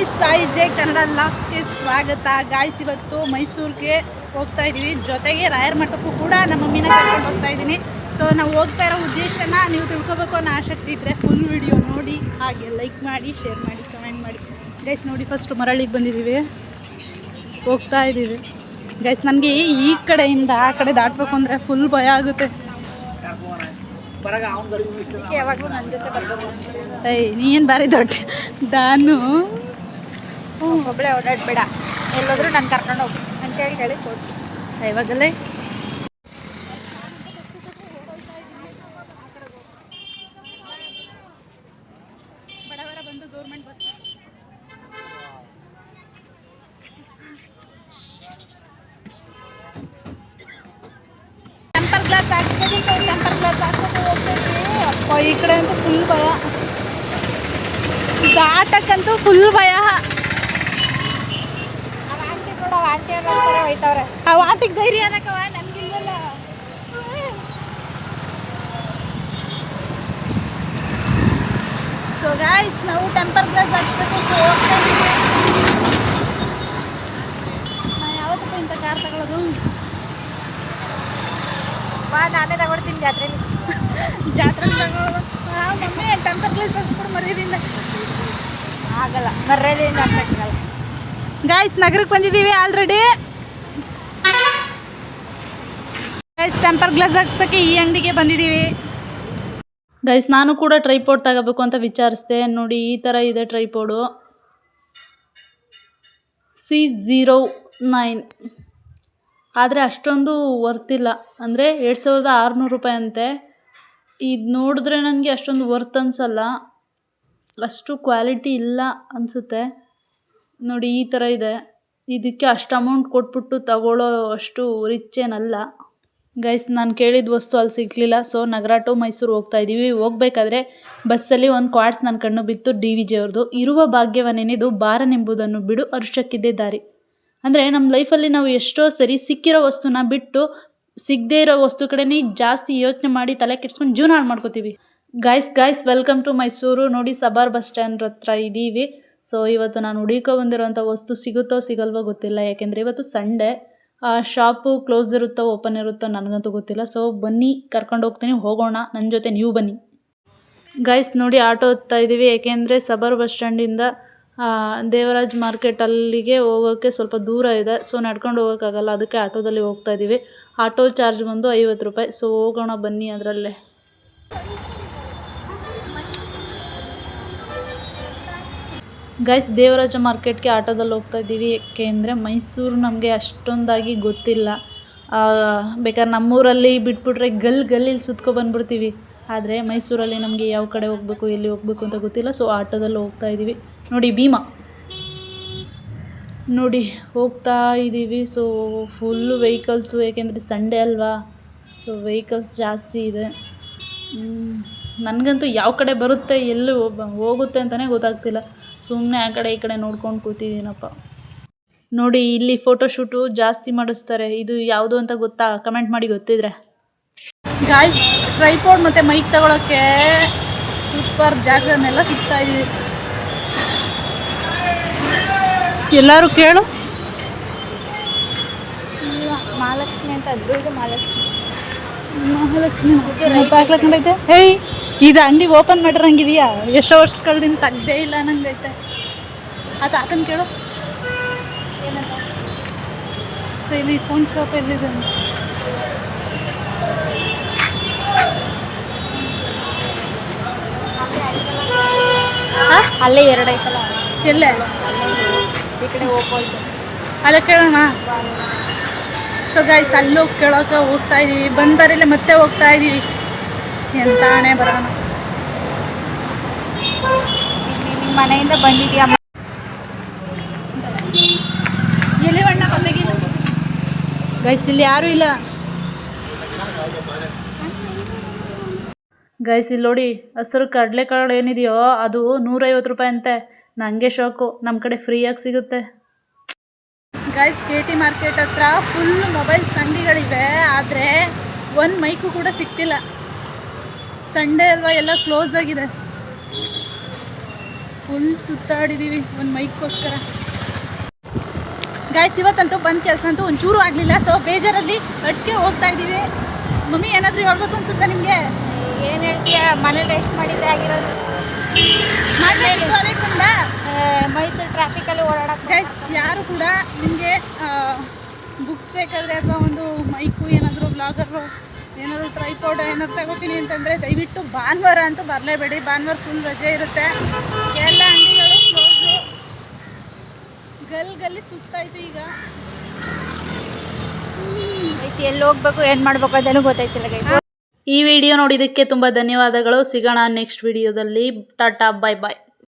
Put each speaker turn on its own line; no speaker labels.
Guys Sai J Kannada ಲಾಗ್ಸ್ಗೆ ಸ್ವಾಗತ. Guys ಇವತ್ತು ಮೈಸೂರಿಗೆ ಹೋಗ್ತಾ ಇದ್ದೀವಿ, ಜೊತೆಗೆ ರಾಯರ ಮಠಕ್ಕೂ ಕೂಡ ನಮ್ಮ ಮಮ್ಮಿನ ಕರ್ಕೊಂಡು ಹೋಗ್ತಾ ಇದ್ದೀನಿ. ಸೊ ನಾವು ಹೋಗ್ತಾ ಇರೋ ಉದ್ದೇಶನ ನೀವು ತಿಳ್ಕೊಬೇಕು ಅನ್ನೋ ಆಸಕ್ತಿ ಇದ್ದರೆ ಫುಲ್ ವಿಡಿಯೋ ನೋಡಿ, ಹಾಗೆ ಲೈಕ್ ಮಾಡಿ, ಶೇರ್ ಮಾಡಿ, ಕಮೆಂಟ್ ಮಾಡಿ. ಗೈಸ್ ನೋಡಿ, ಫಸ್ಟು ಮರಳಿಗೆ ಬಂದಿದ್ದೀವಿ, ಹೋಗ್ತಾ ಇದ್ದೀವಿ. ಗೈಸ್ ನನಗೆ ಈ ಕಡೆಯಿಂದ ಆ ಕಡೆ ದಾಟಬೇಕು ಅಂದರೆ ಫುಲ್ ಭಯ ಆಗುತ್ತೆ. ಯಾವಾಗಲೂ ನನ್ನ ಜೊತೆ ಬರ್ಬೋದು. ನೀನು ಬಾರಿ ದೊಡ್ಡ ನಾನು
ಒಬ್ಬಳೇ ಓಡಾಡಬೇಡ, ಎಲ್ಲೋದ್ರೂ ನಾನು ಕರ್ಕೊಂಡು ಹೋಗಿ ಅಂತೇಳಿ ಹೇಳಿ ಕೊಡ್ತೀನಿ.
ಇವಾಗಲೇ ಬಡವರ ಬಂದು ಗೌರ್ಮೆಂಟ್ ಬಸ್. ಟೆಂಪರ್ ಗ್ಲಾಸ್ ಹಾಕ್ಬೋದು, ಟೆಂಪರ್ ಗ್ಲಾಸ್ ಹಾಕ್ಬೋದು ಹೋಗ್ತೀವಿ. ಅಪ್ಪ ಈ ಕಡೆ ಅಂತೂ ಫುಲ್ ಭಯ, ದಾಟಕ್ಕಂತೂ ಫುಲ್ ಭಯ. ಆ ವಾಟಿಗೆ ಧೈರ್ಯ ಅದಕ್ಕವ, ನನ್ಗಿಲ್ಲಲ್ಲ. ಸೊ ಗಾಯ್ಸ್ ನಾವು ಟೆಂಪರ್ ಗ್ಲಾಸ್ ಹಾಕ್ಬೇಕು ಹೋಗ್ತಾ ಇದ್ದೀವಿ. ನಾನು ಯಾವತ್ತೂ ಇಂಥ ಕಾರ್ ತಗೊಳ್ಳೋದು.
ನಾನೇ ತಗೊಳ್ತೀನಿ ಜಾತ್ರೆಲಿ.
ಜಾತ್ರೆಲಿ ತಗೊಳ್ಳೋದು ಮಮ್ಮಿ, ಟೆಂಪರ್ ಗ್ಲಾಸ್ ಹಾಕ್ಸ್ಕೊಂಡು ಮರ್ಯಾದಿಂದ
ಆಗಲ್ಲ, ಮರ್ಯಾದೆಯಿಂದ ಹಾಕ್ಸಕ್ಕಾಗಲ್ಲ.
ಗಾಯ್ಸ್ ನಗರಕ್ಕೆ ಬಂದಿದ್ದೀವಿ ಆಲ್ರೆಡಿ. ಗೈಸ್ ಟೆಂಪರ್ ಗ್ಲಾಸ್ ಹಾಕ್ಸೋಕ್ಕೆ ಈ ಅಂಗಡಿಗೆ ಬಂದಿದ್ದೀವಿ. ಗೈಸ್ ನಾನು ಕೂಡ ಟ್ರೈಪೋಡ್ ತಗೋಬೇಕು ಅಂತ ವಿಚಾರಿಸಿದೆ. ನೋಡಿ ಈ ಥರ ಇದೆ ಟ್ರೈಪೋಡು, C09. ಆದರೆ ಅಷ್ಟೊಂದು ವರ್ತಿಲ್ಲ, ಅಂದರೆ 2600 ರೂಪಾಯಿ ಅಂತೆ. ಇದು ನೋಡಿದ್ರೆ ನನಗೆ ಅಷ್ಟೊಂದು ವರ್ತ್ ಅನಿಸಲ್ಲ, ಅಷ್ಟು ಕ್ವಾಲಿಟಿ ಇಲ್ಲ ಅನಿಸುತ್ತೆ. ನೋಡಿ ಈ ಥರ ಇದೆ, ಇದಕ್ಕೆ ಅಷ್ಟು ಅಮೌಂಟ್ ಕೊಟ್ಬಿಟ್ಟು ತಗೊಳ್ಳೋ ಅಷ್ಟು ರಿಚ್ ಏನಲ್ಲ. ಗೈಸ್ ನಾನು ಕೇಳಿದ ವಸ್ತು ಅಲ್ಲಿ ಸಿಗಲಿಲ್ಲ. ಸೊ ನಗರ ಟು ಮೈಸೂರು ಹೋಗ್ತಾ ಇದ್ದೀವಿ. ಹೋಗ್ಬೇಕಾದ್ರೆ ಬಸ್ಸಲ್ಲಿ ಒಂದು ಕ್ವಾರ್ಟ್ಸ್ ನನ್ನ ಕಣ್ಣು ಬಿತ್ತು, DVJ ಅವ್ರದ್ದು. ಇರುವ ಭಾಗ್ಯವನ್ನೆನಿದು ಬಾರನೆಂಬುದನ್ನು ಬಿಡು, ಅರುಷಕ್ಕಿದ್ದೇ ದಾರಿ. ಅಂದರೆ ನಮ್ಮ ಲೈಫಲ್ಲಿ ನಾವು ಎಷ್ಟೋ ಸರಿ ಸಿಕ್ಕಿರೋ ವಸ್ತುನ ಬಿಟ್ಟು ಸಿಗದೇ ಇರೋ ವಸ್ತು ಕಡೆನೇ ಜಾಸ್ತಿ ಯೋಚನೆ ಮಾಡಿ ತಲೆ ಕೆಡ್ಸ್ಕೊಂಡು ಜೀವನ ಹಾಳು ಮಾಡ್ಕೋತೀವಿ. Guys welcome to Mysuru. ನೋಡಿ ಸಬಾರ್ ಬಸ್ ಸ್ಟ್ಯಾಂಡ್ ಹತ್ರ ಇದ್ದೀವಿ. ಸೊ ಇವತ್ತು ನಾನು ಹುಡುಕೋ ಬಂದಿರೋಂಥ ವಸ್ತು ಸಿಗುತ್ತೋ ಸಿಗಲ್ವೋ ಗೊತ್ತಿಲ್ಲ, ಯಾಕೆಂದರೆ ಇವತ್ತು ಸಂಡೇ. ಶಾಪು ಕ್ಲೋಸ್ ಇರುತ್ತೋ ಓಪನ್ ಇರುತ್ತೋ ನನಗಂತೂ ಗೊತ್ತಿಲ್ಲ. ಸೊ ಬನ್ನಿ, ಕರ್ಕೊಂಡು ಹೋಗ್ತೀನಿ, ಹೋಗೋಣ, ನನ್ನ ಜೊತೆ ನೀವು ಬನ್ನಿ. ಗೈಸ್ ನೋಡಿ ಆಟೋ ಹತ್ತಾ ಇದ್ದೀವಿ, ಏಕೆಂದರೆ ಸಬರ್ ಬಸ್ ಸ್ಟ್ಯಾಂಡಿಂದ ದೇವರಾಜ್ ಮಾರ್ಕೆಟ್ ಅಲ್ಲಿಗೆ ಹೋಗೋಕ್ಕೆ ಸ್ವಲ್ಪ ದೂರ ಇದೆ. ಸೊ ನಡ್ಕೊಂಡು ಹೋಗೋಕ್ಕಾಗಲ್ಲ, ಅದಕ್ಕೆ ಆಟೋದಲ್ಲಿ ಹೋಗ್ತಾ ಇದ್ದೀವಿ. ಆಟೋ ಚಾರ್ಜ್ ಬಂದು 50 ರೂಪಾಯಿ. ಸೊ ಹೋಗೋಣ ಬನ್ನಿ ಅದರಲ್ಲೇ. ಗೈಸ್ ದೇವರಾಜ ಮಾರ್ಕೆಟ್ಗೆ ಆಟೋದಲ್ಲಿ ಹೋಗ್ತಾ ಇದ್ದೀವಿ, ಏಕೆಂದರೆ ಮೈಸೂರು ನಮಗೆ ಅಷ್ಟೊಂದಾಗಿ ಗೊತ್ತಿಲ್ಲ. ಬೇಕಾದ್ರೆ ನಮ್ಮೂರಲ್ಲಿ ಬಿಟ್ಬಿಟ್ರೆ ಗಲ್ಲಿ ಸುತ್ಕೊ ಬಂದುಬಿಡ್ತೀವಿ. ಆದರೆ ಮೈಸೂರಲ್ಲಿ ನಮಗೆ ಯಾವ ಕಡೆ ಹೋಗಬೇಕು, ಎಲ್ಲಿ ಹೋಗಬೇಕು ಅಂತ ಗೊತ್ತಿಲ್ಲ. ಸೊ ಆಟೋದಲ್ಲಿ ಹೋಗ್ತಾ ಇದ್ದೀವಿ. ನೋಡಿ ಭೀಮಾ ನೋಡಿ ಹೋಗ್ತಾ ಇದ್ದೀವಿ. ಸೊ ಫುಲ್ಲು ವೆಹಿಕಲ್ಸು, ಏಕೆಂದರೆ ಸಂಡೇ ಅಲ್ವಾ. ಸೊ ವೆಹಿಕಲ್ಸ್ ಜಾಸ್ತಿ ಇದೆ. ನನಗಂತೂ ಯಾವ ಕಡೆ ಬರುತ್ತೆ, ಎಲ್ಲಿ ಹೋಗುತ್ತೆ ಅಂತಲೇ ಗೊತ್ತಾಗ್ತಿಲ್ಲ. ಸುಮ್ಮನೆ ಆ ಕಡೆ ಈ ಕಡೆ ನೋಡ್ಕೊಂಡು ಕೂತಿದ್ದೀನಪ್ಪ. ನೋಡಿ ಇಲ್ಲಿ ಫೋಟೋಶೂಟು ಜಾಸ್ತಿ ಮಾಡಿಸ್ತಾರೆ. ಇದು ಯಾವುದು ಅಂತ ಗೊತ್ತಾ? ಕಮೆಂಟ್ ಮಾಡಿ ಗೊತ್ತಿದ್ರೆ. ಗಾಯ್ಸ್ ಟ್ರೈಪೋಡ್ ಮತ್ತು ಮೈಕ್ ತಗೊಳ್ಳೋಕ್ಕೆ ಸೂಪರ್ ಜಾಗನೆಲ್ಲ ಸಿಗ್ತಾ ಇದ್ದೀವಿ. ಎಲ್ಲರೂ ಕೇಳು.
ಮಹಾಲಕ್ಷ್ಮಿ ಅಂತ ಅದ್ರು, ಇದು ಮಹಾಲಕ್ಷ್ಮಿ
ಹಾಕ್ಲಕ್ಕಂಡೈತೆ. ಹೇಯ್ ಇದು ಅಂಗಡಿ ಓಪನ್ ಮಾಡಿರಂಗಿದೆಯಾ? ಎಷ್ಟೋ ವರ್ಷ ಕಳ್ದಿಂದ ತೆಗ್ದೇ ಇಲ್ಲ ನಂಗೈತೆ. ಅದು ಹಾಕಂದು ಕೇಳು. ಏನಂತ ಇಲ್ಲಿ ಫೋನ್ ಶಾಪ್ ಎಲ್ಲಿದೆ?
ಅಲ್ಲೇ 2 ಐತಲ್ಲ,
ಎಲ್ಲೇ?
ಈ ಕಡೆ ಹೋಗ್ಬೋದು,
ಅಲ್ಲೇ ಕೇಳೋಣ. ಸೊ ಗೈಸ್ ಅಲ್ಲೋಗಿ ಕೇಳೋಕೆ ಹೋಗ್ತಾ ಇದ್ದೀವಿ. ಬಂದರಲ್ಲೇ ಮತ್ತೆ ಹೋಗ್ತಾ ಇದ್ದೀವಿ. ಎಂತ ಹಣೆ ಬರೋಣ.
ನಿಮ್ಮ ಮನೆಯಿಂದ ಬಂದಿದ್ಯಾ?
ಎಲ್ಲಿ ಬಣ್ಣ ಬಂದಾಗಿಲ್ಲ ಗೈಸ್, ಇಲ್ಲಿ ಯಾರೂ ಇಲ್ಲ. ಗೈಸ್ ಇಲ್ಲಿ ನೋಡಿ, ಹಸಿರು ಕಡಲೆಕಾಳು ಏನಿದೆಯೋ ಅದು 150 ರೂಪಾಯಿ ಅಂತೆ. ನನಗೆ ಶಾಕು, ನಮ್ಮ ಕಡೆ ಫ್ರೀಯಾಗಿ ಸಿಗುತ್ತೆ. ಗೈಸ್ KT ಮಾರ್ಕೆಟ್ ಹತ್ರ ಫುಲ್ ಮೊಬೈಲ್ಸ್ ಅಂಗಡಿಗಳಿವೆ, ಆದರೆ ಒಂದು ಮೈಕು ಕೂಡ ಸಿಗ್ತಿಲ್ಲ. ಸಂಡೇ ಅಲ್ವಾ, ಎಲ್ಲ ಕ್ಲೋಸ್ ಆಗಿದೆ. ಫುಲ್ ಸುತ್ತಾಡಿದ್ದೀವಿ ಒಂದು ಮೈಕ್ಗೋಸ್ಕರ. ಗಾಯ್ಸ್ ಇವತ್ತಂತೂ ಬಂದ ಕೆಲಸ ಅಂತೂ ಒಂಚೂರು ಆಗಲಿಲ್ಲ. ಸೊ ಬೇಜಾರಲ್ಲಿ ಅಟ್ಟಿಗೆ ಹೋಗ್ತಾ ಇದ್ದೀವಿ. ಮಮ್ಮಿ ಏನಾದರೂ ಹೇಳ್ಬೇಕು ಅನ್ಸುತ್ತಾ ನಿಮಗೆ?
ಏನು ಹೇಳ್ತೀಯ, ಮನೇಲಿ ರೆಸ್ಟ್ ಮಾಡಿದ್ರೆ ಆಗಿರೋದು.
ಮಾಡಲೇಬೇಕು ಅದಕ್ಕಿಂತ
ಮೈಸೂರು ಟ್ರಾಫಿಕಲ್ಲಿ ಓಡಾಡಕ್ಕೆ.
ಗೈಸ್ ಯಾರು ಕೂಡ ನಿಮಗೆ ಬುಕ್ಸ್ ಬೇಕಾದರೆ ಅಥವಾ ಒಂದು ಮೈಕು ಏನಾದರೂ ಬ್ಲಾಗರು ಏನಾದರೂ ಟ್ರೈಪಾಡ್ ಏನಾದ್ರು ತಗೋತೀನಿ ಅಂತಂದರೆ ದಯವಿಟ್ಟು ಭಾನುವಾರ ಅಂತೂ ಬರಲೇಬೇಡಿ. ಭಾನುವಾರ ಫುಲ್ ರಜೆ ಇರುತ್ತೆ. ಎಲ್ಲ ಅಂಗಡಿಗಳು ಕ್ಲೋಸು. ಗಲ್ಲಿ ಸುತ್ತಾಯಿತು ಈಗ.
ಎಲ್ಲಿ ಹೋಗ್ಬೇಕು ಏನು ಮಾಡಬೇಕು ಅದನ್ನು ಗೊತ್ತಾಯ್ತಿಲ್ಲ ಗೈಸ್.
ಈ ವಿಡಿಯೋ ನೋಡಿದ್ದಕ್ಕೆ ತುಂಬ ಧನ್ಯವಾದಗಳು. ಸಿಗೋಣ ನೆಕ್ಸ್ಟ್ ವಿಡಿಯೋದಲ್ಲಿ. ಟಾಟಾ, ಬಾಯ್ ಬಾಯ್.